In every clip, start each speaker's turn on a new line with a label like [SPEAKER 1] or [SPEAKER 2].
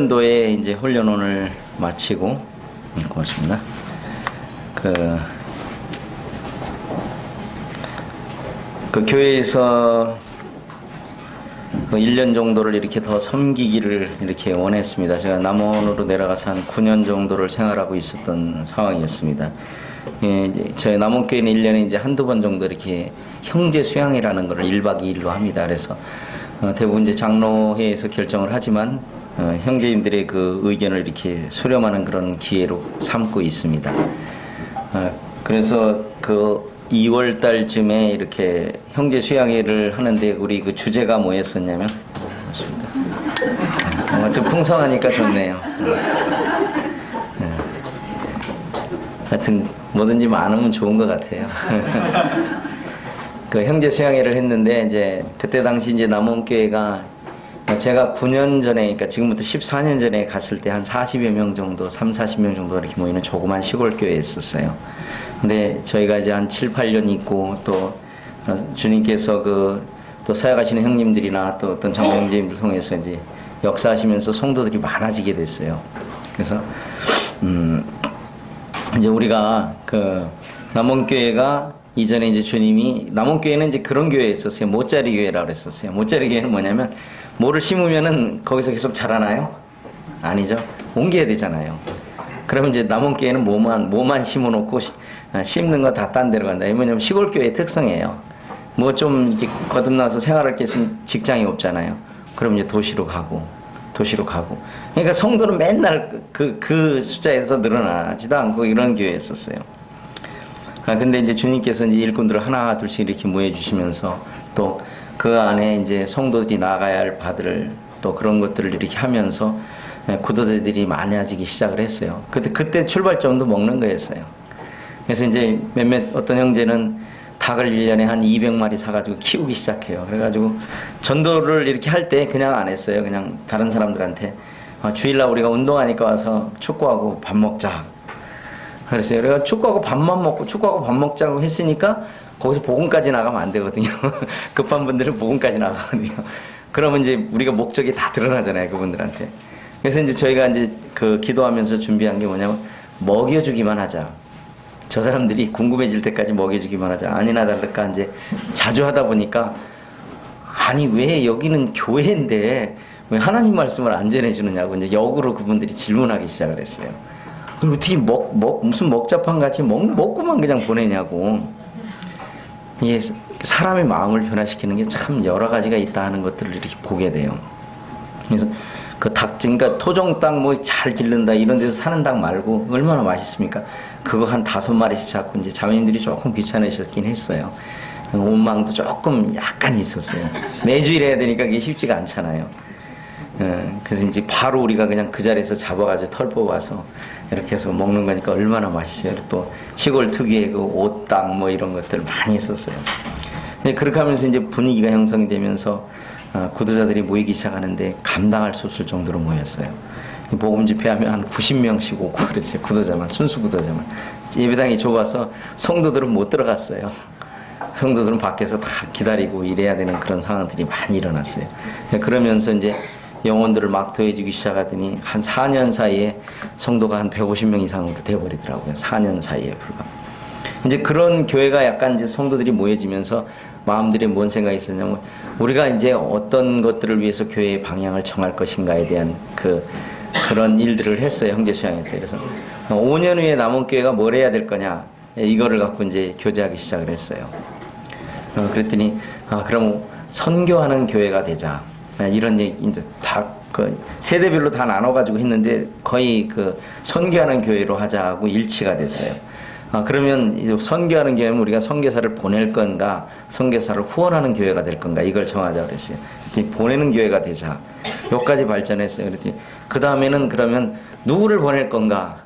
[SPEAKER 1] 도에 이제 훈련원을 마치고 고맙습니다. 그 교회에서 1년 정도를 이렇게 더 섬기기를 이렇게 원했습니다. 제가 남원으로 내려가서 한 9년 정도를 생활하고 있었던 상황이었습니다. 예, 저희 남원교회는 1년에 이제 한두 번 정도 이렇게 형제 수양이라는 걸 1박 2일로 합니다. 그래서 대부분 이제 장로회에서 결정을 하지만 형제님들의 그 의견을 이렇게 수렴하는 그런 기회로 삼고 있습니다. 그래서 그 2월 달쯤에 이렇게 형제 수양회를 하는데 우리 그 주제가 뭐였었냐면 좀 풍성하니까 좋네요. 하여튼 뭐든지 많으면 좋은 것 같아요. 그 형제 수양회를 했는데 이제 그때 당시 이제 남원교회가 제가 9년 전에, 그러니까 지금부터 14년 전에 갔을 때 한 40여 명 정도, 40명 정도 이렇게 모이는 조그만 시골 교회에 있었어요. 근데 저희가 이제 한 7, 8년 있고 또 주님께서 또 사역하시는 형님들이나 또 어떤 장로 형제님들 통해서 이제 역사하시면서 성도들이 많아지게 됐어요. 그래서 이제 우리가 남원교회가 이전에 이제 주님이 남원교회는 이제 그런 교회에 있었어요. 모짜리 교회라고 그랬었어요. 모짜리 교회는 뭐냐면 뭐를 심으면은 거기서 계속 자라나요? 아니죠. 옮겨야 되잖아요. 그러면 이제 남원교회는 뭐만 심어놓고 심는 거 다 딴 데로 간다. 왜냐면 시골 교회의 특성이에요. 뭐 좀 이렇게 거듭나서 생활할 게 있으면 직장이 없잖아요. 그럼 이제 도시로 가고. 그러니까 성도는 맨날 그 숫자에서 늘어나지도 않고 이런 교회였었어요. 근데 이제 주님께서 이제 일꾼들을 하나 둘씩 이렇게 모여주시면서 또 그 안에 이제 성도들이 나가야 할 바들 또 그런 것들을 이렇게 하면서 구도자들이 많아지기 시작을 했어요. 그때 출발점도 먹는 거였어요. 그래서 이제 어떤 형제는 닭을 1년에 한 200마리 사가지고 키우기 시작해요. 그래가지고 전도를 이렇게 할 때 그냥 안 했어요. 그냥 다른 사람들한테 주일날 우리가 운동하니까 와서 축구하고 밥 먹자. 그랬어요. 그래서 축구하고 밥만 먹고 축구하고 밥 먹자고 했으니까 거기서 복음까지 나가면 안 되거든요. 급한 분들은 복음까지 나가거든요. 그러면 이제 우리가 목적이 다 드러나잖아요, 그분들한테. 그래서 이제 저희가 이제 기도하면서 준비한 게 뭐냐면 먹여주기만 하자. 저 사람들이 궁금해질 때까지 먹여주기만 하자. 아니나 다를까 이제 자주 하다 보니까 아니 왜 여기는 교회인데 왜 하나님 말씀을 안 전해주느냐고 이제 역으로 그분들이 질문하기 시작을 했어요. 어떻게 무슨 먹자판 같이 먹고만 그냥 보내냐고. 이게 사람의 마음을 변화시키는 게 참 여러 가지가 있다 하는 것들을 이렇게 보게 돼요. 그래서 그러니까 토종 땅 뭐 잘 기른다 이런 데서 사는 닭 말고 얼마나 맛있습니까? 그거 한 5마리씩 잡고 이제 자매님들이 조금 귀찮으셨긴 했어요. 원망도 조금 약간 있었어요. 매주 일해야 되니까 그게 쉽지가 않잖아요. 그래서 이제 바로 우리가 그냥 그 자리에서 잡아가지고 털 뽑아서 이렇게 해서 먹는 거니까 얼마나 맛있어요. 또 시골 특유의 그 옷당 뭐 이런 것들 많이 있었어요. 근데 그렇게 하면서 이제 분위기가 형성이 되면서 구도자들이 모이기 시작하는데 감당할 수 없을 정도로 모였어요. 복음 집회하면 한 90명씩 오고 그랬어요. 구도자만, 순수 구도자만. 예배당이 좁아서 성도들은 못 들어갔어요. 성도들은 밖에서 다 기다리고 일해야 되는 그런 상황들이 많이 일어났어요. 그러면서 이제 영혼들을 막 더해주기 시작하더니 한 4년 사이에 성도가 한 150명 이상으로 되어버리더라고요. 4년 사이에 불과. 이제 그런 교회가 약간 이제 성도들이 모여지면서 마음들에 뭔 생각이 있었냐면 우리가 이제 어떤 것들을 위해서 교회의 방향을 정할 것인가에 대한 그런 일들을 했어요. 형제 수양회 때. 그래서 5년 후에 남원교회가 뭘 해야 될 거냐 이거를 갖고 이제 교제하기 시작을 했어요. 그랬더니 그럼 선교하는 교회가 되자. 이런 얘기 이제 다 세대별로 다 나눠가지고 했는데 거의 선교하는 교회로 하자고 일치가 됐어요. 그러면 이제 선교하는 교회는 우리가 선교사를 보낼 건가, 선교사를 후원하는 교회가 될 건가 이걸 정하자 그랬어요. 그랬더니 보내는 교회가 되자. 여기까지 발전했어요. 그랬더니 그 다음에는 그러면 누구를 보낼 건가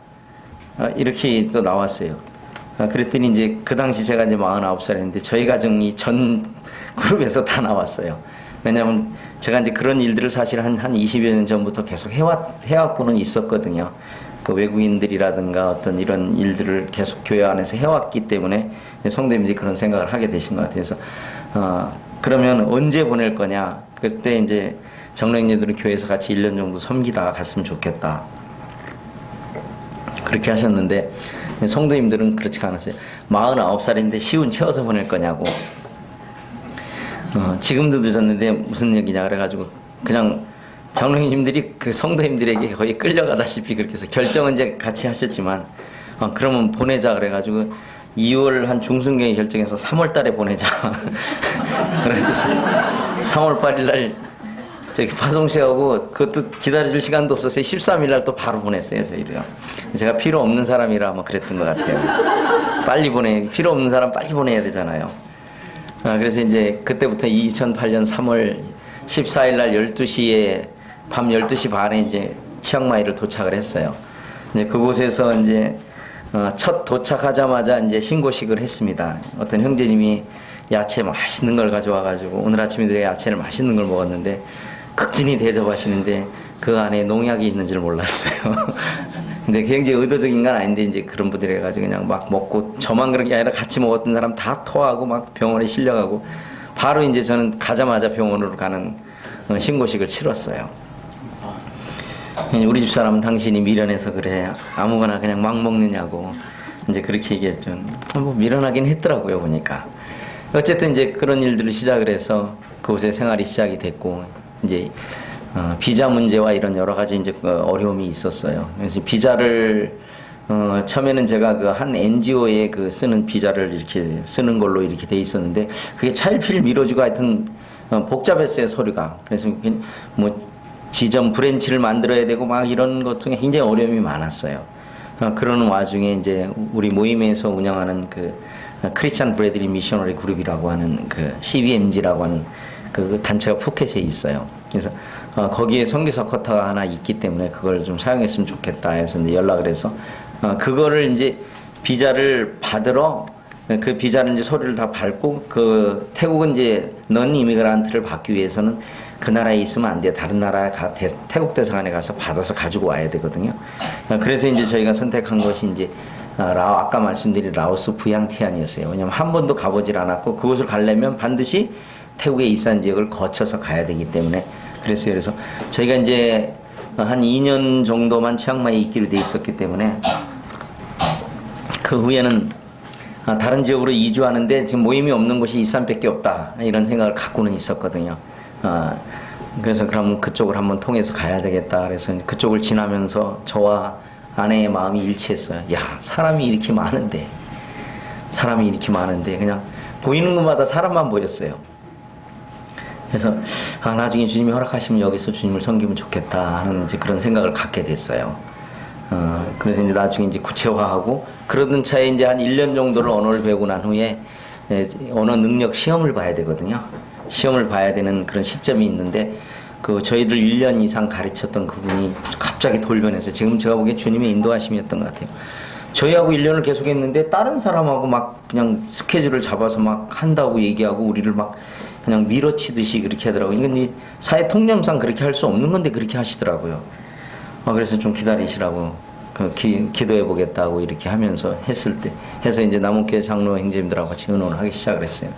[SPEAKER 1] 이렇게 또 나왔어요. 그랬더니 이제 그 당시 제가 이제 49살이었는데 저희 가정이 전 그룹에서 다 나왔어요. 왜냐하면 제가 이제 그런 일들을 사실 한 20여 년 전부터 계속 해왔고는 있었거든요. 그 외국인들이라든가 어떤 이런 일들을 계속 교회 안에서 해왔기 때문에 성도님들이 그런 생각을 하게 되신 것 같아요. 그래서 그러면 언제 보낼 거냐? 그때 이제 장로 형제들은 교회에서 같이 1년 정도 섬기다가 갔으면 좋겠다. 그렇게 하셨는데 성도님들은 그렇지가 않았어요. 49살인데 시운 채워서 보낼 거냐고. 지금도 늦었는데 무슨 얘기냐 그래가지고 그냥 장로님들이 그 성도님들에게 거의 끌려가다시피 그렇게 해서 결정은 이제 같이 하셨지만 그러면 보내자 그래가지고 2월 한 중순경에 결정해서 3월 달에 보내자. 그래서 3월 8일 날 저기 파송시하고 그것도 기다려줄 시간도 없었어요. 13일 날 또 바로 보냈어요, 저희를요. 제가 필요 없는 사람이라 뭐 그랬던 것 같아요. 빨리 필요 없는 사람 빨리 보내야 되잖아요. 그래서 이제 그때부터 2008년 3월 14일 날 12시에 밤 12시 반에 이제 치앙마이를 도착을 했어요. 이제 그곳에서 이제 첫 도착하자마자 이제 신고식을 했습니다. 어떤 형제님이 야채 맛있는 걸 가져와가지고 오늘 아침에 야채를 맛있는 걸 먹었는데 극진히 대접하시는데 그 안에 농약이 있는 줄 몰랐어요. 근데 굉장히 의도적인 건 아닌데 이제 그런 분들이 해가지고 그냥 막 먹고 저만 그런 게 아니라 같이 먹었던 사람 다 토하고 막 병원에 실려가고 바로 이제 저는 가자마자 병원으로 가는 신고식을 치렀어요. 우리 집사람은 당신이 미련해서 그래 아무거나 그냥 막 먹느냐고 이제 그렇게 얘기했죠. 뭐 미련하긴 했더라고요 보니까. 어쨌든 이제 그런 일들을 시작을 해서 그곳에 생활이 시작이 됐고 이제 비자 문제와 이런 여러 가지 이제 어려움이 있었어요. 그래서 비자를 처음에는 제가 그 한 NGO에 그 쓰는 비자를 이렇게 쓰는 걸로 이렇게 돼 있었는데 그게 차일피일 미뤄지고 하여튼 복잡했어요 서류가. 그래서 뭐 지점 브랜치를 만들어야 되고 막 이런 것 중에 굉장히 어려움이 많았어요. 그러는 와중에 이제 우리 모임에서 운영하는 그 크리스찬 브래들리 미셔너리 그룹이라고 하는 그 CBMG라고 하는 그 단체가 푸켓에 있어요. 그래서 거기에 선교사 쿼터가 하나 있기 때문에 그걸 좀 사용했으면 좋겠다 해서 이제 연락을 해서 그거를 이제 비자를 받으러 그 비자를 이제 서류를 다 밟고 그 태국은 이제 넌 이미그란트를 받기 위해서는 그 나라에 있으면 안 돼요. 다른 나라에 태국 대사관에 가서 받아서 가지고 와야 되거든요. 그래서 이제 저희가 선택한 것이 이제 아까 말씀드린 라오스 부양티안이었어요. 왜냐면 한 번도 가보질 않았고 그곳을 가려면 반드시 태국의 이산 지역을 거쳐서 가야 되기 때문에 그래서 저희가 이제 한 2년 정도만 치앙마이에 있기로 돼 있었기 때문에 그 후에는 다른 지역으로 이주하는데 지금 모임이 없는 곳이 이산밖에 없다 이런 생각을 갖고는 있었거든요. 그래서 그럼 그쪽을 한번 통해서 가야 되겠다 그래서 그쪽을 지나면서 저와 아내의 마음이 일치했어요. 야 사람이 이렇게 많은데 그냥 보이는 것마다 사람만 보였어요. 그래서 나중에 주님이 허락하시면 여기서 주님을 섬기면 좋겠다 하는 이제 그런 생각을 갖게 됐어요. 그래서 이제 나중에 이제 구체화하고 그러던 차에 이제 한 1년 정도를 언어를 배우고 난 후에 언어 능력 시험을 봐야 되거든요. 시험을 봐야 되는 그런 시점이 있는데 그 저희들 1년 이상 가르쳤던 그분이 갑자기 돌변해서 지금 제가 보기에 주님의 인도하심이었던 것 같아요. 저희하고 1년을 계속 했는데 다른 사람하고 막 그냥 스케줄을 잡아서 막 한다고 얘기하고 우리를 막 그냥 밀어치듯이 그렇게 하더라고요. 이건 사회 통념상 그렇게 할 수 없는 건데 그렇게 하시더라고요. 그래서 좀 기다리시라고 기도해 보겠다고 이렇게 하면서 해서 이제 남원교회 장로 형제님들하고 같이 의논을 하기 시작을 했어요.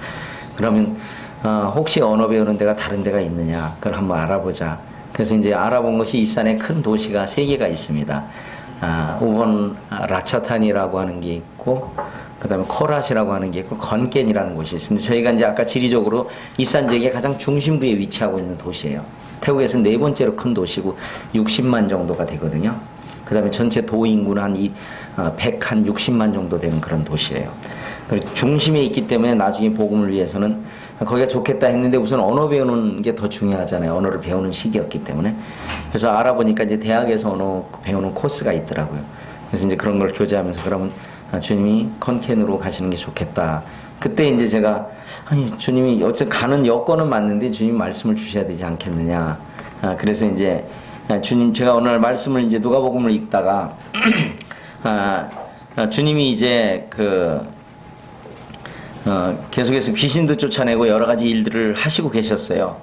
[SPEAKER 1] 그러면 혹시 언어 배우는 데가 다른 데가 있느냐 그걸 한번 알아보자. 그래서 이제 알아본 것이 이산에 큰 도시가 3개가 있습니다. 우번 라차탄이라고 하는 게 있고 그 다음에 코랏이라고 하는 게 있고 건켄이라는 곳이 있습니다. 저희가 이제 아까 지리적으로 이산 지역의 가장 중심부에 위치하고 있는 도시예요. 태국에서 4번째로 큰 도시고 60만 정도가 되거든요. 그 다음에 전체 도 인구는 한 160만 정도 되는 그런 도시예요. 중심에 있기 때문에 나중에 복음을 위해서는 거기가 좋겠다 했는데 우선 언어 배우는 게 더 중요하잖아요. 언어를 배우는 시기였기 때문에. 그래서 알아보니까 이제 대학에서 언어 배우는 코스가 있더라고요. 그래서 이제 그런 걸 교제하면서 그러면 주님이 컨켄으로 가시는 게 좋겠다. 그때 이제 제가 주님이 어쨌든 가는 여건은 맞는데 주님 말씀을 주셔야 되지 않겠느냐. 그래서 이제 주님 제가 오늘 말씀을 이제 누가복음을 읽다가 주님이 이제 계속해서 귀신도 쫓아내고 여러 가지 일들을 하시고 계셨어요.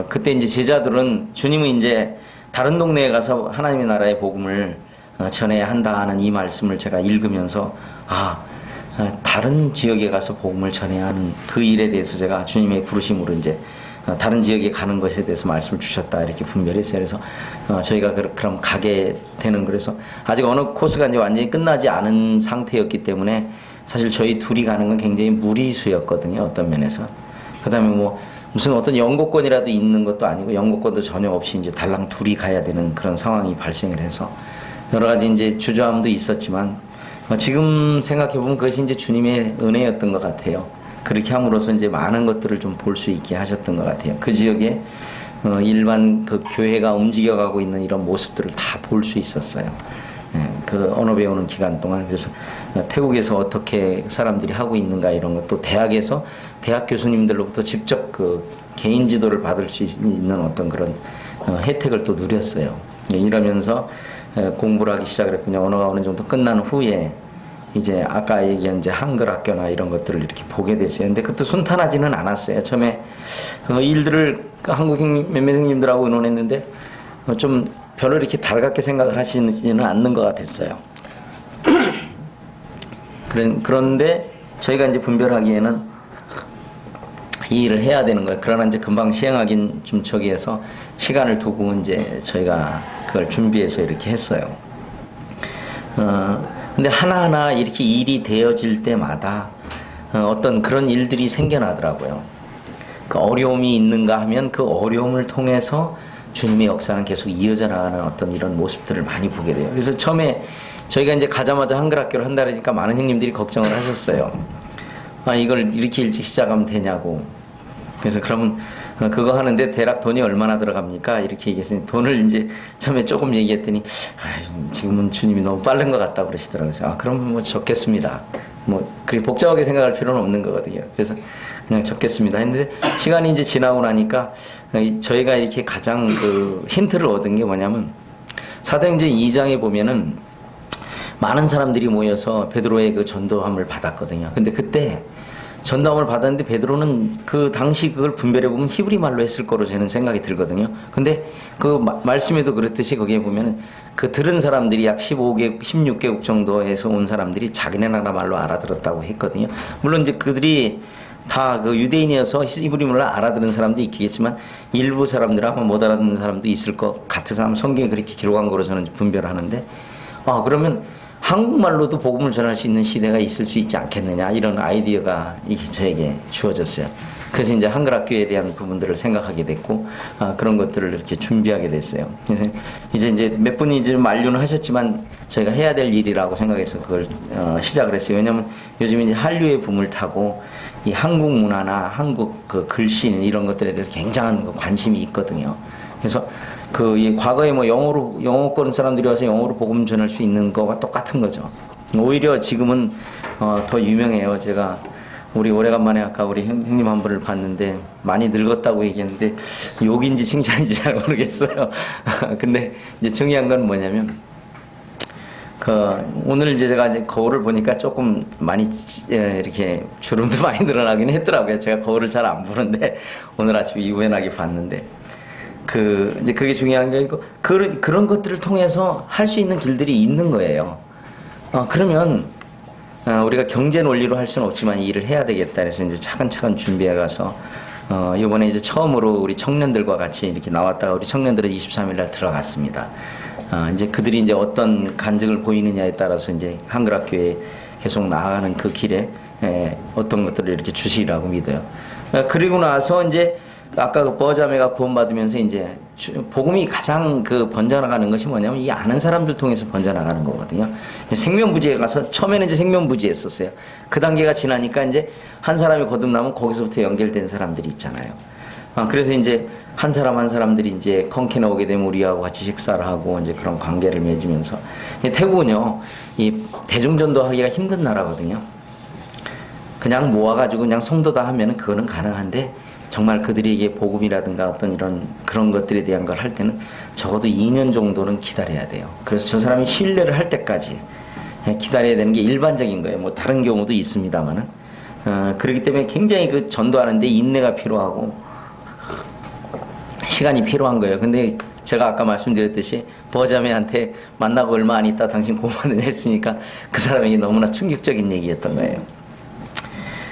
[SPEAKER 1] 그때 이제 제자들은 주님은 이제 다른 동네에 가서 하나님의 나라의 복음을 전해야 한다 하는 이 말씀을 제가 읽으면서 다른 지역에 가서 복음을 전해야 하는 그 일에 대해서 제가 주님의 부르심으로 이제 다른 지역에 가는 것에 대해서 말씀을 주셨다 이렇게 분별했어요. 그래서 저희가 그럼 가게 되는, 그래서 아직 어느 코스가 이제 완전히 끝나지 않은 상태였기 때문에 사실 저희 둘이 가는 건 굉장히 무리수였거든요, 어떤 면에서. 그다음에 뭐 무슨 어떤 연고권이라도 있는 것도 아니고 연고권도 전혀 없이 이제 달랑 둘이 가야 되는 그런 상황이 발생을 해서 여러 가지 이제 주저함도 있었지만 지금 생각해 보면 그것이 이제 주님의 은혜였던 것 같아요. 그렇게 함으로써 이제 많은 것들을 좀 볼 수 있게 하셨던 것 같아요. 그 지역에 일반 그 교회가 움직여가고 있는 이런 모습들을 다 볼 수 있었어요. 예, 그 언어 배우는 기간 동안. 그래서 태국에서 어떻게 사람들이 하고 있는가 이런 것도 대학에서 대학 교수님들로부터 직접 그 개인 지도를 받을 수 있는 어떤 그런 혜택을 또 누렸어요. 예, 이러면서 공부를 하기 시작을 했군요. 언어가 어느 정도 끝난 후에 이제 아까 얘기한 이제 한글 학교나 이런 것들을 이렇게 보게 됐어요. 근데 그것도 순탄하지는 않았어요. 처음에 일들을 한국 몇몇 형님들하고 의논했는데 좀 별로 이렇게 달갑게 생각을 하시지는 않는 것 같았어요. 그런데 저희가 이제 분별하기에는 이 일을 해야 되는 거예요. 그러나 이제 금방 시행하긴 좀 저기에서 시간을 두고 이제 저희가 그걸 준비해서 이렇게 했어요. 근데 하나하나 이렇게 일이 되어질 때마다 어떤 그런 일들이 생겨나더라고요. 그 어려움이 있는가 하면 그 어려움을 통해서 주님의 역사는 계속 이어져 나가는 어떤 이런 모습들을 많이 보게 돼요. 그래서 처음에 저희가 이제 가자마자 한글 학교를 한다니까 많은 형님들이 걱정을 하셨어요. 아, 이걸 이렇게 일찍 시작하면 되냐고. 그래서 그러면 그거 하는데 대략 돈이 얼마나 들어갑니까? 이렇게 얘기했으니 돈을 이제 처음에 조금 얘기했더니 지금은 주님이 너무 빠른 것 같다고 그러시더라고요. 그래서 그럼 뭐 적겠습니다. 뭐 그렇게 복잡하게 생각할 필요는 없는 거거든요. 그래서 그냥 적겠습니다 했는데 시간이 이제 지나고 나니까 저희가 이렇게 가장 그 힌트를 얻은 게 뭐냐면 사도행전 2장에 보면은 많은 사람들이 모여서 베드로의 그 전도함을 받았거든요. 근데 그때 전담을 받았는데 베드로는 그 당시 그걸 분별해 보면 히브리 말로 했을 거로 저는 생각이 들거든요. 근데 그 말씀에도 그렇듯이 거기에 보면은 그 들은 사람들이 약 15개국, 16개국 정도에서 온 사람들이 자기네 나라 말로 알아들었다고 했거든요. 물론 이제 그들이 다 그 유대인이어서 히브리 말로 알아듣는 사람도 있겠지만 일부 사람들은 아마 못 알아듣는 사람도 있을 것 같아서 성경에 그렇게 기록한 거로 저는 분별하는데 그러면 한국말로도 복음을 전할 수 있는 시대가 있을 수 있지 않겠느냐 이런 아이디어가 저에게 주어졌어요. 그래서 이제 한글 학교에 대한 부분들을 생각하게 됐고 그런 것들을 이렇게 준비하게 됐어요. 그래서 이제 몇 분이 이제 만류는 하셨지만 저희가 해야 될 일이라고 생각해서 그걸 시작을 했어요. 왜냐하면 요즘 이제 한류의 붐을 타고 이 한국 문화나 한국 그 글씨 이런 것들에 대해서 굉장한 관심이 있거든요. 그래서 이 과거에 뭐 영어권 사람들이 와서 영어로 복음 전할 수 있는 거와 똑같은 거죠. 오히려 지금은 더 유명해요. 제가 우리 오래간만에 아까 우리 형님 한 분을 봤는데 많이 늙었다고 얘기했는데 욕인지 칭찬인지 잘 모르겠어요. 근데 이제 중요한 건 뭐냐면 오늘 이제 제가 이제 거울을 보니까 조금 많이 이렇게 주름도 많이 늘어나긴 했더라고요. 제가 거울을 잘 안 보는데 오늘 아침에 우연하게 봤는데 이제 그게 중요한 게 아니고 그런 것들을 통해서 할 수 있는 길들이 있는 거예요. 그러면 우리가 경제 논리로 할 수는 없지만 이 일을 해야 되겠다 그래서 이제 차근차근 준비해 가서 이번에 이제 처음으로 우리 청년들과 같이 이렇게 나왔다가 우리 청년들은 23일 날 들어갔습니다. 이제 그들이 이제 어떤 간증을 보이느냐에 따라서 이제 한글학교에 계속 나아가는 그 길에 어떤 것들을 이렇게 주시라고 믿어요. 그리고 나서 이제 아까 그 버자매가 구원받으면서 이제 복음이 가장 번져나가는 것이 뭐냐면 이 아는 사람들 통해서 번져나가는 거거든요. 생명부지에 가서 처음에는 이제 생명부지였었어요. 그 단계가 지나니까 이제 한 사람이 거듭나면 거기서부터 연결된 사람들이 있잖아요. 그래서 이제 한 사람 한 사람들이 이제 컨케나 오게 되면 우리하고 같이 식사를 하고 이제 그런 관계를 맺으면서 태국은요 이 대중전도 하기가 힘든 나라거든요. 그냥 모아가지고 그냥 성도다 하면은 그거는 가능한데 정말 그들에게 복음이라든가 어떤 이런 그런 것들에 대한 걸 할 때는 적어도 2년 정도는 기다려야 돼요. 그래서 저 사람이 신뢰를 할 때까지 기다려야 되는 게 일반적인 거예요. 뭐 다른 경우도 있습니다만은 그렇기 때문에 굉장히 그 전도하는데 인내가 필요하고 시간이 필요한 거예요. 근데 제가 아까 말씀드렸듯이 버자매한테 만나고 얼마 안 있다 당신 공부하느냐 했으니까 그 사람에게 너무나 충격적인 얘기였던 거예요.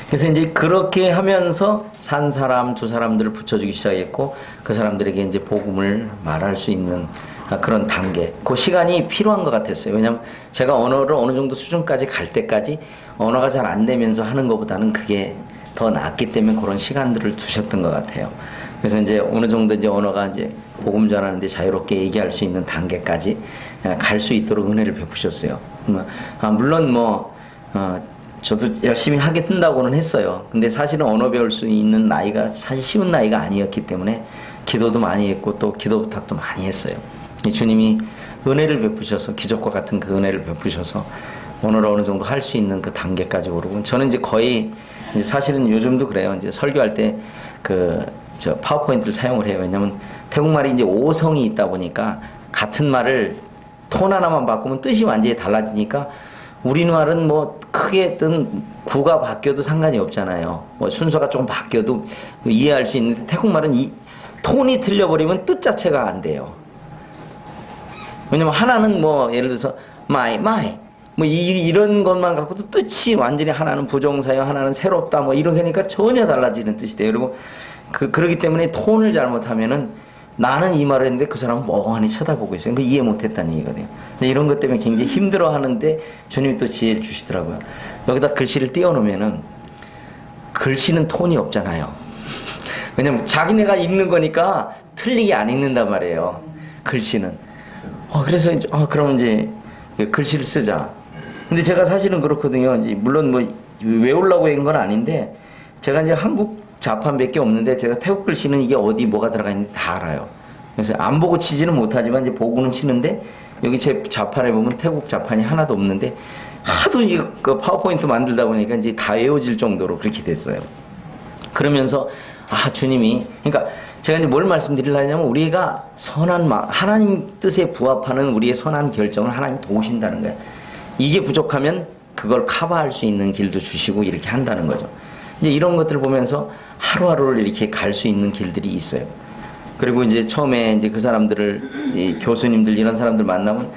[SPEAKER 1] 그래서 이제 그렇게 하면서 산 사람 두 사람들을 붙여주기 시작했고 그 사람들에게 이제 복음을 말할 수 있는 그런 단계, 그 시간이 필요한 것 같았어요. 왜냐하면 제가 언어를 어느 정도 수준까지 갈 때까지 언어가 잘 안 되면서 하는 것보다는 그게 더 낫기 때문에 그런 시간들을 두셨던 것 같아요. 그래서 이제 어느 정도 이제 언어가 이제 복음 전하는데 자유롭게 얘기할 수 있는 단계까지 갈 수 있도록 은혜를 베푸셨어요. 물론 저도 열심히 하겠다고는 했어요. 근데 사실은 언어 배울 수 있는 나이가 사실 쉬운 나이가 아니었기 때문에 기도도 많이 했고 또 기도 부탁도 많이 했어요. 주님이 은혜를 베푸셔서 기적과 같은 그 은혜를 베푸셔서 언어를 어느 정도 할 수 있는 그 단계까지 오르고 저는 이제 거의 이제 사실은 요즘도 그래요. 이제 설교할 때 저 파워포인트를 사용을 해요. 왜냐면 태국말이 이제 5성이 있다 보니까 같은 말을 톤 하나만 바꾸면 뜻이 완전히 달라지니까 우리말은 뭐 크게 뜬 구가 바뀌어도 상관이 없잖아요. 뭐 순서가 조금 바뀌어도 이해할 수 있는데 태국말은 이 톤이 틀려버리면 뜻 자체가 안 돼요. 왜냐면 하나는 뭐 예를 들어서 마이 뭐 이런 것만 갖고도 뜻이 완전히 하나는 부정사요, 하나는 새롭다 뭐 이런 거니까 전혀 달라지는 뜻이 돼요. 그리고 그러기 때문에 톤을 잘못하면은 나는 이 말을 했는데 그 사람은 멍하니 쳐다보고 있어요. 그러니까 이해 못했다는 얘기거든요. 근데 이런 것 때문에 굉장히 힘들어하는데 주님이 또 지혜를 주시더라고요. 여기다 글씨를 띄워놓으면은 글씨는 톤이 없잖아요. 왜냐면 자기네가 읽는 거니까 틀리게 안 읽는단 말이에요. 글씨는. 그래서 그럼 이제 글씨를 쓰자. 근데 제가 사실은 그렇거든요. 이제 물론 뭐 외우려고 한 건 아닌데 제가 이제 한국 자판밖에 없는데 제가 태국 글씨는 이게 어디 뭐가 들어가 있는지 다 알아요. 그래서 안 보고 치지는 못하지만 이제 보고는 치는데 여기 제 자판에 보면 태국 자판이 하나도 없는데 하도 그 파워포인트 만들다 보니까 이제 다 외워질 정도로 그렇게 됐어요. 그러면서 주님이 그러니까 제가 이제 뭘 말씀드리려냐면 우리가 선한 하나님 뜻에 부합하는 우리의 선한 결정을 하나님 도우신다는 거예요. 이게 부족하면 그걸 커버할 수 있는 길도 주시고 이렇게 한다는 거죠. 이제 이런 것들을 보면서 하루하루를 이렇게 갈 수 있는 길들이 있어요. 그리고 이제 처음에 이제 그 사람들을 교수님들 이런 사람들 만나면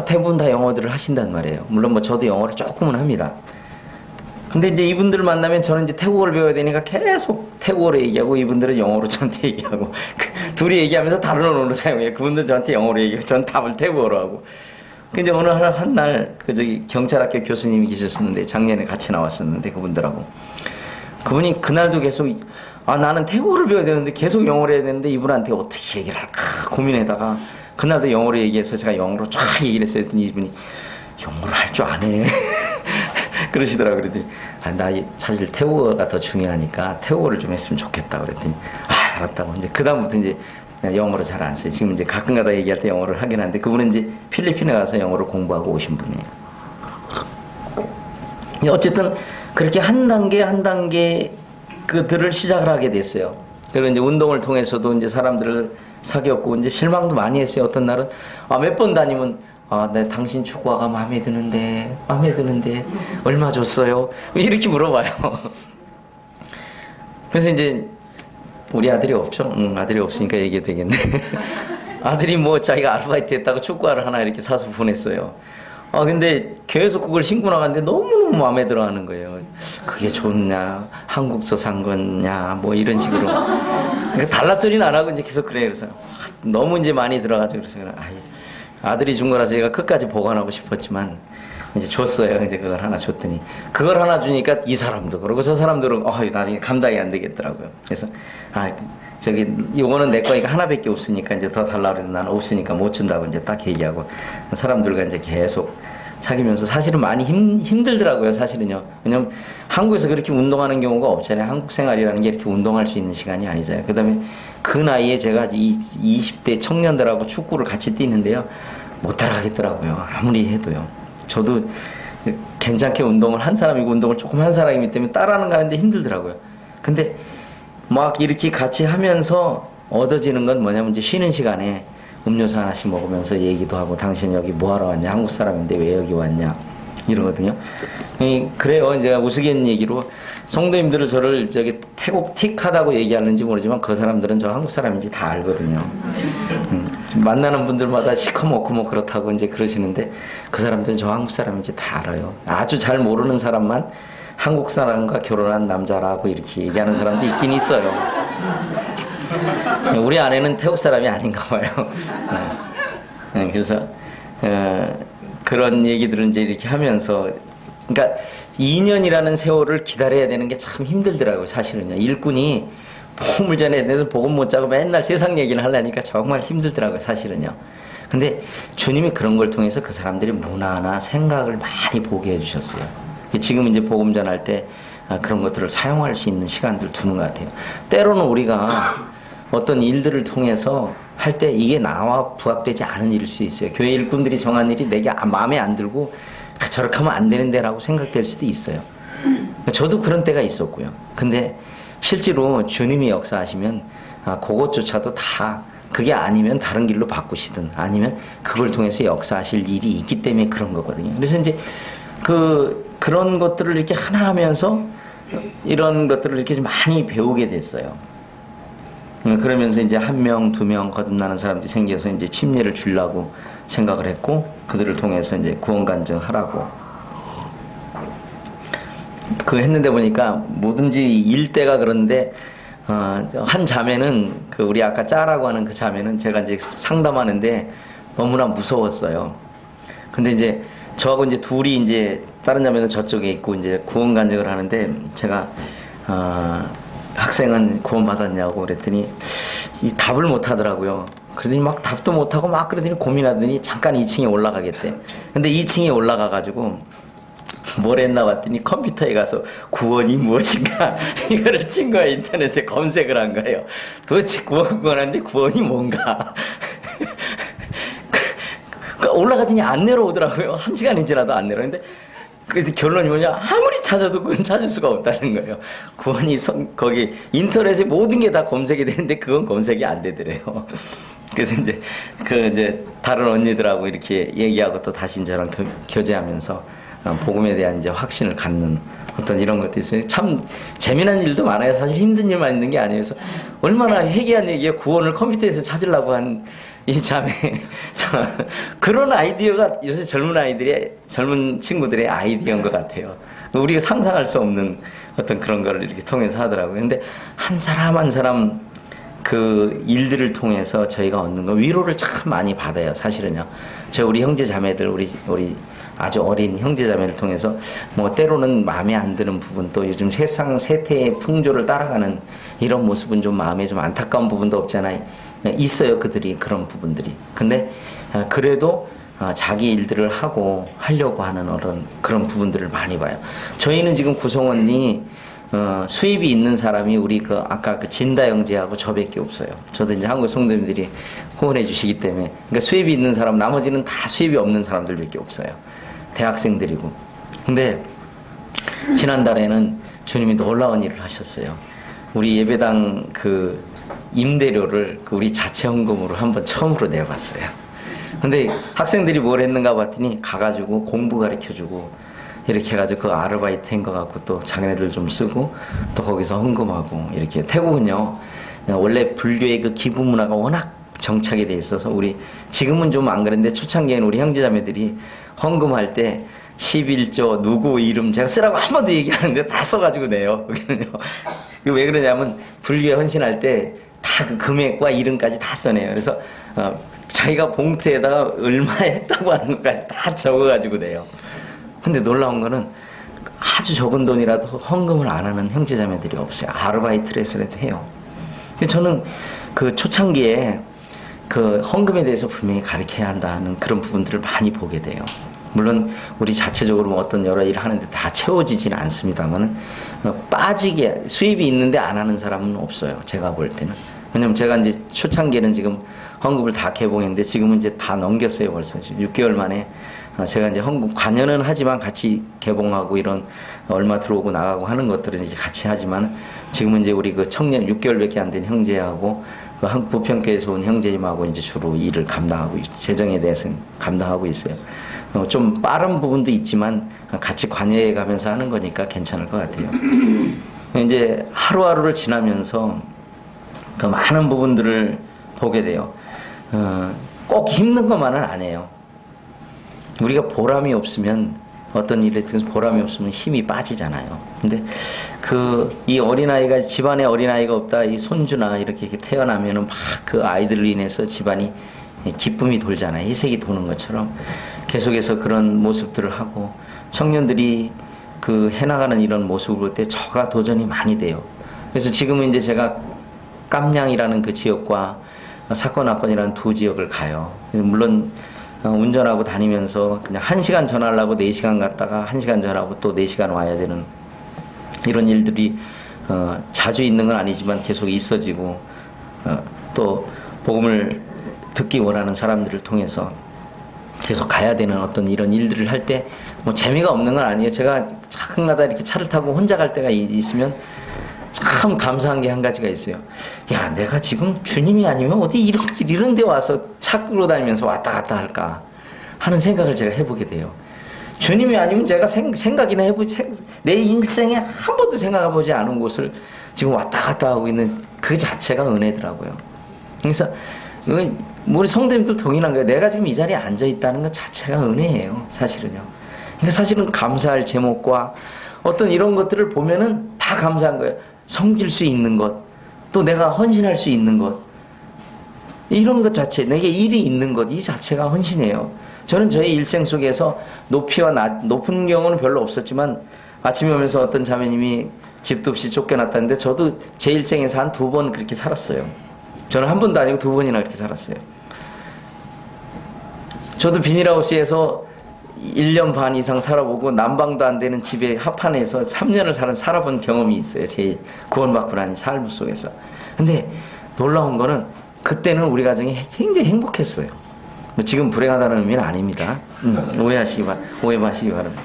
[SPEAKER 1] 대부분 다 영어들을 하신단 말이에요. 물론 뭐 저도 영어를 조금은 합니다. 근데 이제 이분들을 만나면 저는 이제 태국어를 배워야 되니까 계속 태국어로 얘기하고 이분들은 영어로 저한테 얘기하고 둘이 얘기하면서 다른 언어로 사용해요. 그분들은 저한테 영어로 얘기하고 저는 답을 태국어로 하고. 근데 어느 한날 경찰학교 교수님이 계셨었는데 작년에 같이 나왔었는데 그분들하고 그분이 그날도 계속 나는 태국어를 배워야 되는데 계속 영어를 해야 되는데 이분한테 어떻게 얘기를 할까 고민하다가 그날도 영어로 얘기해서 제가 영어로 쫙 얘기를 했어요. 했더니 이분이 영어를 할 줄 아네. 그러시더라고요. 그랬더니 나 사실 태국어가 더 중요하니까 태국어를 좀 했으면 좋겠다 그랬더니 알았다고. 이제 그다음부터 이제 영어를 잘 안 써요. 지금 이제 가끔가다 얘기할 때 영어를 하긴 하는데 그분은 이제 필리핀에 가서 영어를 공부하고 오신 분이에요. 어쨌든 그렇게 한 단계 한 단계 그들을 시작을 하게 됐어요. 그리고 이제 운동을 통해서도 이제 사람들을 사귀었고 이제 실망도 많이 했어요. 어떤 날은 몇 번 다니면 네, 당신 축구화가 마음에 드는데 얼마 줬어요? 이렇게 물어봐요. 그래서 이제 우리 아들이 없죠? 아들이 없으니까 얘기해도 되겠네. 아들이 뭐 자기가 아르바이트 했다고 축구화를 하나 이렇게 사서 보냈어요. 근데 계속 그걸 신고 나갔는데 너무너무 마음에 들어 하는 거예요. 그게 좋냐, 한국서 산 거냐, 뭐 이런 식으로. 그러니까 달라 소리는 안 하고 이제 계속 그래요. 그래서 너무 이제 많이 들어가지고 그래서 아들이 준 거라서 제가 끝까지 보관하고 싶었지만 이제 줬어요. 이제 그걸 하나 줬더니 그걸 하나 주니까 이 사람도 그러고 저 사람도 그러고 나중에 감당이 안 되겠더라고요. 그래서 요거는 내 거니까 하나밖에 없으니까 이제 더 달라고 그래도 나는 없으니까 못 준다고 이제 딱 얘기하고 사람들과 이제 계속 사귀면서 사실은 많이 힘들더라고요. 사실은요. 왜냐면 한국에서 그렇게 운동하는 경우가 없잖아요. 한국 생활이라는 게 이렇게 운동할 수 있는 시간이 아니잖아요. 그 다음에 그 나이에 제가 20대 청년들하고 축구를 같이 뛰는데요. 못 따라가겠더라고요. 아무리 해도요. 저도 괜찮게 운동을 한 사람이고 운동을 조금 한 사람이기 때문에 따라하는 거 하는데 힘들더라고요. 근데 막 이렇게 같이 하면서 얻어지는 건 뭐냐면 이제 쉬는 시간에 음료수 하나씩 먹으면서 얘기도 하고 당신 여기 뭐하러 왔냐, 한국 사람인데 왜 여기 왔냐 이러거든요. 그래요. 제가 우스갯 얘기로 성도님들은 저를 태국 틱하다고 얘기하는지 모르지만 그 사람들은 저 한국 사람인지 다 알거든요. 만나는 분들마다 시커멓고 뭐 그렇다고 이제 그러시는데 그 사람들은 저 한국 사람인지 다 알아요. 아주 잘 모르는 사람만 한국 사람과 결혼한 남자라고 이렇게 얘기하는 사람도 있긴 있어요. 우리 아내는 태국 사람이 아닌가 봐요. 그래서 그런 얘기들은 이제 이렇게 하면서, 그러니까 2년이라는 세월을 기다려야 되는 게 참 힘들더라고요, 사실은요. 일꾼이 복음을 전해야 되는데 복음 못 자고 맨날 세상 얘기를 하려니까 정말 힘들더라고요, 사실은요. 근데 주님이 그런 걸 통해서 그 사람들의 문화나 생각을 많이 보게 해주셨어요. 지금 이제 복음 전할 때 그런 것들을 사용할 수 있는 시간들 두는 것 같아요. 때로는 우리가 어떤 일들을 통해서 할 때 이게 나와 부합되지 않은 일일 수 있어요. 교회 일꾼들이 정한 일이 내게 마음에 안 들고 저렇게 하면 안 되는데 라고 생각될 수도 있어요. 저도 그런 때가 있었고요. 근데 실제로 주님이 역사하시면 그것조차도 다 그게 아니면 다른 길로 바꾸시든 아니면 그걸 통해서 역사하실 일이 있기 때문에 그런 거거든요. 그래서 이제 그런 것들을 이렇게 하나 하면서 이런 것들을 이렇게 많이 배우게 됐어요. 그러면서 이제 1명, 2명 거듭나는 사람들이 생겨서 이제 침례를 주려고 생각을 했고, 그들을 통해서 이제 구원간증 하라고. 그 했는데 보니까 뭐든지 일대가 그런데, 한 자매는 우리 아까 짜라고 하는 그 자매는 제가 이제 상담하는데 너무나 무서웠어요. 근데 이제 저하고 이제 둘이 이제 다른 자매는 저쪽에 있고 이제 구원간증을 하는데 제가, 학생은 구원받았냐고 그랬더니 이 답을 못 하더라고요. 그러더니 막 답도 못 하고 막 그러더니 고민하더니 잠깐 2층에 올라가겠대. 근데 2층에 올라가 가지고 뭘 했나 봤더니 컴퓨터에 가서 구원이 무엇인가 이거를 친 거야. 인터넷에 검색을 한 거예요. 도대체 구원하는데 구원이 뭔가. 올라가더니 안 내려오더라고요. 1시간이 지나도 안 내려오는데 그 결론이 뭐냐? 아무리 찾아도 그건 찾을 수가 없다는 거예요. 구원이 거기 인터넷에 모든 게 다 검색이 되는데 그건 검색이 안 되더래요. 그래서 이제 다른 언니들하고 이렇게 얘기하고 또 다시 저랑 교제하면서 복음에 대한 이제 확신을 갖는 어떤 이런 것도 있어요. 참 재미난 일도 많아요. 사실 힘든 일만 있는 게 아니어서 얼마나 해괴한 얘기예요. 구원을 컴퓨터에서 찾으려고 한 이 자매. 그런 아이디어가 요새 젊은 친구들의 아이디어인 것 같아요. 우리가 상상할 수 없는 어떤 그런 거를 이렇게 통해서 하더라고요. 근데 한 사람 한 사람 그 일들을 통해서 저희가 얻는 거 위로를 참 많이 받아요. 사실은요. 우리 형제 자매들, 우리 아주 어린 형제 자매를 통해서 뭐 때로는 마음에 안 드는 부분, 또 요즘 세상 세태의 풍조를 따라가는 이런 모습은 좀 마음에 좀 안타까운 부분도 없잖아요. 있어요. 그들이 그런 부분들이. 근데 그래도 자기 일들을 하려고 하는 그런 부분들을 많이 봐요. 저희는 지금 구성원이 수입이 있는 사람이 우리 아까 진다 형제하고 저밖에 없어요. 저도 이제 한국 성도님들이 후원해 주시기 때문에. 그러니까 수입이 있는 사람, 나머지는 다 수입이 없는 사람들밖에 없어요. 대학생들이고. 근데 지난달에는 주님이 놀라운 일을 하셨어요. 우리 예배당 임대료를 우리 자체 헌금으로 한번 처음으로 내봤어요. 근데 학생들이 뭘 했는가 봤더니 가가지고 공부 가르쳐주고 이렇게 해가지고 그 아르바이트 한 거 갖고 또 자기네들 좀 쓰고 또 거기서 헌금하고 이렇게. 태국은요 원래 불교의 그 기부 문화가 워낙 정착이 돼 있어서 지금은 좀 안 그랬는데 초창기에는 우리 형제자매들이 헌금할 때 11조 누구 이름 제가 쓰라고 한 번도 얘기하는데 다 써가지고 내요. 여기는요. 왜 그러냐면 불교에 헌신할 때 다 그 금액과 이름까지 다 써내요. 그래서 자기가 봉투에다가 얼마 했다고 하는 것까지 다 적어가지고 내요. 근데 놀라운 거는 아주 적은 돈이라도 헌금을 안 하는 형제자매들이 없어요. 아르바이트를 해서라도 해요. 저는 그 초창기에 그 헌금에 대해서 분명히 가르쳐야 한다는 그런 부분들을 많이 보게 돼요. 물론 우리 자체적으로 뭐 어떤 여러 일을 하는데 다 채워지지는 않습니다만은 빠지게 수입이 있는데 안 하는 사람은 없어요. 제가 볼 때는. 왜냐면 제가 이제 초창기에는 지금 헌금을 다 개봉했는데 지금은 이제 다 넘겼어요. 벌써 6개월 만에 제가 이제 헌금 관여는 하지만 같이 개봉하고 이런 얼마 들어오고 나가고 하는 것들은 이제 같이 하지만 지금은 이제 우리 그 청년 6개월밖에 안 된 형제하고 그 한국 부평교회에서 온 형제님하고 이제 주로 일을 감당하고 재정에 대해서는 감당하고 있어요. 좀 빠른 부분도 있지만 같이 관여해 가면서 하는 거니까 괜찮을 것 같아요. 이제 하루하루를 지나면서 그 많은 부분들을 보게 돼요. 꼭 힘든 것만은 아니에요. 우리가 보람이 없으면 어떤 일에 대해서 보람이 없으면 힘이 빠지잖아요. 근데 이 어린아이가, 집안에 어린아이가 없다, 이 손주나 이렇게 태어나면은 막 그 아이들로 인해서 집안이 기쁨이 돌잖아요. 희색이 도는 것처럼 계속해서 그런 모습들을 하고, 청년들이 해나가는 이런 모습을 볼 때 저가 도전이 많이 돼요. 그래서 지금은 이제 제가 깜냥이라는 그 지역과 사건이라는 두 지역을 가요. 물론 운전하고 다니면서 그냥 1시간 전하려고 4시간 갔다가 1시간 전하고 또 4시간 와야 되는 이런 일들이 자주 있는 건 아니지만 계속 있어지고, 또 복음을 듣기 원하는 사람들을 통해서 계속 가야 되는 어떤 이런 일들을 할 때 뭐 재미가 없는 건 아니에요. 제가 가끔가다 이렇게 차를 타고 혼자 갈 때가 있으면 참 감사한 게 한 가지가 있어요. 야, 내가 지금 주님이 아니면 어디 이런 데 와서 차 끌고 다니면서 왔다 갔다 할까 하는 생각을 제가 해보게 돼요. 주님이 아니면 제가 생각이나 내 인생에 한 번도 생각해보지 않은 곳을 지금 왔다 갔다 하고 있는 그 자체가 은혜더라고요. 그래서 우리 성도님들 동일한 거예요. 내가 지금 이 자리에 앉아 있다는 것 자체가 은혜예요, 사실은요. 그러니까 사실은 감사할 제목과 어떤 이런 것들을 보면은 다 감사한 거예요. 섬길 수 있는 것, 또 내가 헌신할 수 있는 것, 이런 것 자체, 내게 일이 있는 것, 이 자체가 헌신이에요. 저는 저의 일생 속에서 높은 경우는 별로 없었지만, 아침에 오면서 어떤 자매님이 집도 없이 쫓겨났다는데, 저도 제 일생에서 한 2번 그렇게 살았어요. 저는 한 번도 아니고 2번이나 그렇게 살았어요. 저도 비닐하우스에서 1년 반 이상 살아보고 난방도 안 되는 집에 합판에서 3년을 살아본 경험이 있어요. 제 구원받고 난 삶 속에서. 근데 놀라운 거는 그때는 우리 가정이 굉장히 행복했어요. 지금 불행하다는 의미는 아닙니다. 오해 마시기 바랍니다.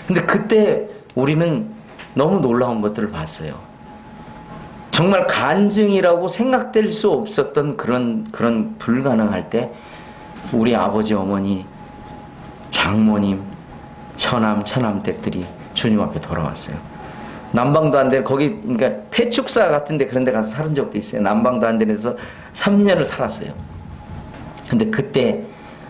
[SPEAKER 1] 근데 그때 우리는 너무 놀라운 것들을 봤어요. 정말 간증이라고 생각될 수 없었던 그런 불가능할 때 우리 아버지, 어머니, 장모님, 처남댁들이 주님 앞에 돌아왔어요. 난방도 안 되는 거기, 그러니까 폐축사 같은데 그런 데 가서 살은 적도 있어요. 난방도 안 되는 데서 3년을 살았어요. 근데 그때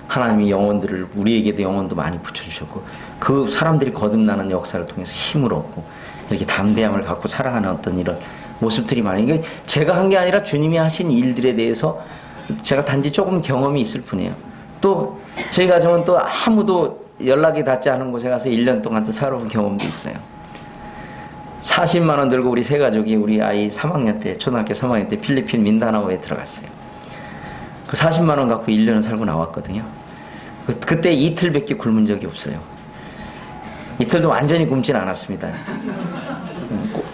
[SPEAKER 1] 하나님이 영혼들을, 우리에게도 영혼도 많이 붙여주셨고, 그 사람들이 거듭나는 역사를 통해서 힘을 얻고 이렇게 담대함을 갖고 살아가는 어떤 이런 모습들이 많이, 이게 제가 한 게 아니라 주님이 하신 일들에 대해서 제가 단지 조금 경험이 있을 뿐이에요. 또 저희 가정은 또 아무도 연락이 닿지 않은 곳에 가서 1년 동안 또 살아본 경험도 있어요. 40만 원 들고 우리 세 가족이 우리 아이 3학년 때, 초등학교 3학년 때 필리핀 민다나오에 들어갔어요. 그 40만 원 갖고 1년을 살고 나왔거든요. 그때 이틀밖에 굶은 적이 없어요. 이틀도 완전히 굶진 않았습니다.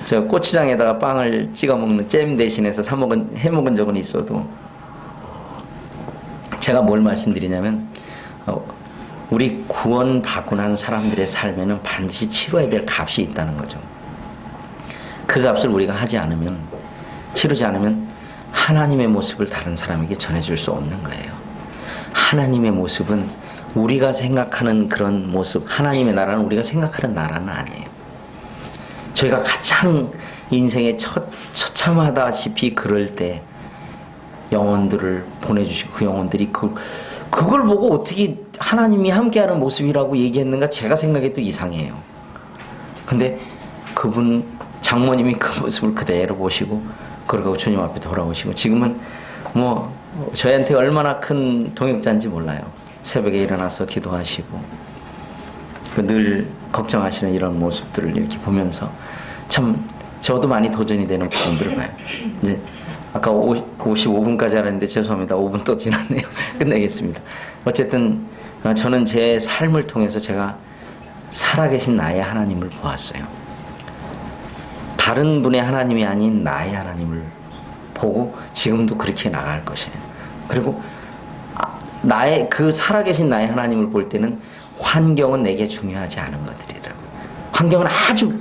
[SPEAKER 1] 제가 고추장에다가 빵을 찍어 먹는 잼 대신해서 해먹은 적은 있어도, 제가 뭘 말씀드리냐면, 우리 구원받고 난 사람들의 삶에는 반드시 치러야 될 값이 있다는 거죠. 그 값을 우리가 하지 않으면, 치르지 않으면 하나님의 모습을 다른 사람에게 전해줄 수 없는 거예요. 하나님의 모습은 우리가 생각하는 그런 모습, 하나님의 나라는 우리가 생각하는 나라는 아니에요. 저희가 가장 인생에 처참하다시피 그럴 때 영혼들을 보내주시고, 그 영혼들이 그걸 보고 어떻게 하나님이 함께하는 모습이라고 얘기했는가, 제가 생각해도 이상해요. 근데 그분 장모님이 그 모습을 그대로 보시고 그러고 주님 앞에 돌아오시고, 지금은 뭐 저희한테 얼마나 큰 동역자인지 몰라요. 새벽에 일어나서 기도하시고 늘 걱정하시는 이런 모습들을 이렇게 보면서 참 저도 많이 도전이 되는 부분들을 봐요. 이제 아까 55분까지 하는데 죄송합니다. 5분 또 지났네요. 끝내겠습니다. 어쨌든 저는 제 삶을 통해서 제가 살아계신 나의 하나님을 보았어요. 다른 분의 하나님이 아닌 나의 하나님을 보고 지금도 그렇게 나갈 것이에요. 그리고 나의 그 살아계신 나의 하나님을 볼 때는 환경은 내게 중요하지 않은 것들이라고. 환경은 아주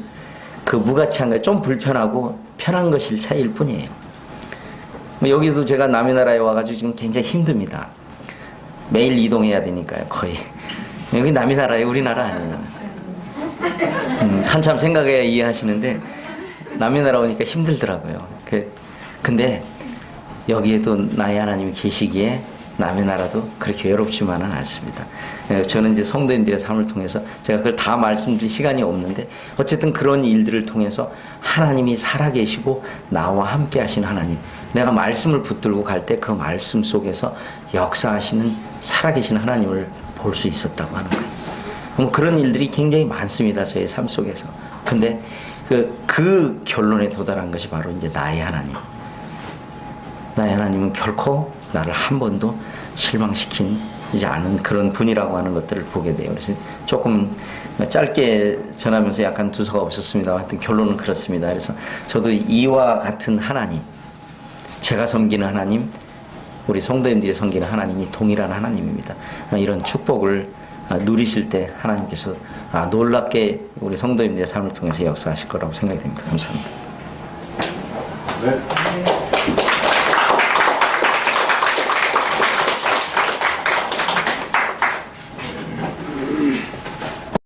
[SPEAKER 1] 무가치한 거, 좀 불편하고 편한 것일 차이일 뿐이에요. 여기도 제가 남의 나라에 와가지고 지금 굉장히 힘듭니다. 매일 이동해야 되니까요, 거의. 여기 남의 나라에 우리나라 아니에요. 한참 생각해야 이해하시는데 남의 나라 오니까 힘들더라고요. 근데 여기에도 나의 하나님이 계시기에 남의 나라도 그렇게 외롭지만은 않습니다. 저는 이제 성도인들의 삶을 통해서 제가 그걸 다 말씀드릴 시간이 없는데 어쨌든 그런 일들을 통해서 하나님이 살아계시고 나와 함께 하신 하나님, 내가 말씀을 붙들고 갈 때 그 말씀 속에서 역사하시는 살아계신 하나님을 볼 수 있었다고 하는 거예요. 뭐 그런 일들이 굉장히 많습니다. 저의 삶 속에서. 근데 그 결론에 도달한 것이 바로 이제 나의 하나님. 나의 하나님은 결코 나를 한 번도 실망시키지 않은 그런 분이라고 하는 것들을 보게 돼요. 그래서 조금 짧게 전하면서 약간 두서가 없었습니다. 하여튼 결론은 그렇습니다. 그래서 저도 이와 같은 하나님, 제가 섬기는 하나님, 우리 성도님들이 섬기는 하나님이 동일한 하나님입니다. 이런 축복을 누리실 때 하나님께서 놀랍게 우리 성도님들의 삶을 통해서 역사하실 거라고 생각이 됩니다. 감사합니다.
[SPEAKER 2] 네.